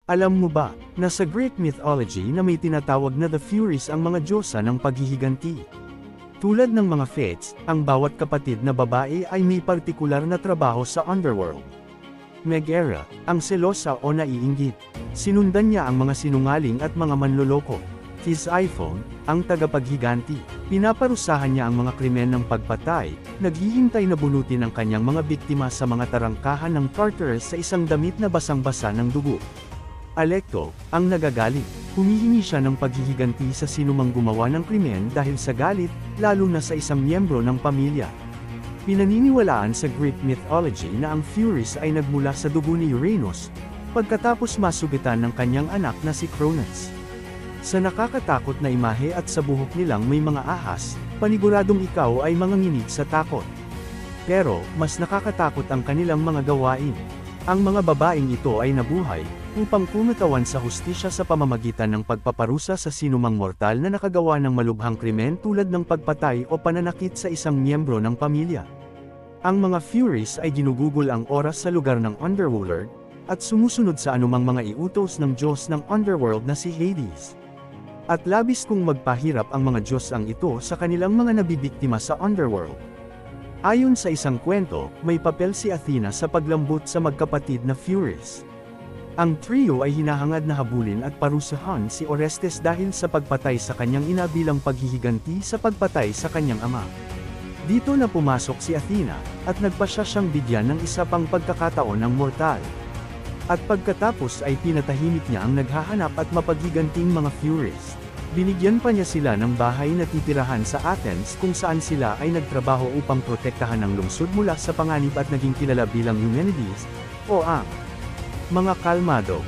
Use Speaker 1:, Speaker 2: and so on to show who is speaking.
Speaker 1: Alam mo ba, na sa Greek mythology na may tinatawag na the Furies ang mga diyosa ng paghihiganti. Tulad ng mga Fates, ang bawat kapatid na babae ay may partikular na trabaho sa underworld. Megara, ang selosa o naiinggit. Sinundan niya ang mga sinungaling at mga manloloko. Tisiphone, ang tagapaghiganti. Pinaparusahan niya ang mga krimen ng pagpatay, naghihintay na bunutin ang kanyang mga biktima sa mga tarangkahan ng Tartarus sa isang damit na basang-basa ng dugo. Alecto, ang nagagalit. Humihingi siya ng paghihiganti sa sinumang gumawa ng krimen dahil sa galit, lalo na sa isang miyembro ng pamilya. Pinaniniwalaan sa Greek mythology na ang Furies ay nagmula sa dugo ni Uranus, pagkatapos masugitan ng kanyang anak na si Cronus. Sa nakakatakot na imahe at sa buhok nilang may mga ahas, paniguradong ikaw ay manganginig sa takot. Pero, mas nakakatakot ang kanilang mga gawain. Ang mga babaeng ito ay nabuhay, upang kumatawan sa hustisya sa pamamagitan ng pagpaparusa sa sinumang mortal na nakagawa ng malubhang krimen tulad ng pagpatay o pananakit sa isang miyembro ng pamilya. Ang mga Furies ay ginugugol ang oras sa lugar ng Underworld, at sumusunod sa anumang mga iutos ng Diyos ng Underworld na si Hades. At labis kong magpahirap ang mga Diyos ang ito sa kanilang mga nabibiktima sa Underworld. Ayon sa isang kwento, may papel si Athena sa paglambot sa magkapatid na Furies. Ang trio ay hinahangad na habulin at parusahan si Orestes dahil sa pagpatay sa kanyang ina bilang paghihiganti sa pagpatay sa kanyang ama. Dito na pumasok si Athena, at nagpasya siyang bigyan ng isa pang pagkakataon ng mortal. At pagkatapos ay pinatahimik niya ang naghahanap at mapaghiganting mga Furies. Binigyan pa niya sila ng bahay na titirahan sa Athens kung saan sila ay nagtrabaho upang protektahan ang lungsod mula sa panganib at naging kilala bilang Eumenides, o ang mga kalmado.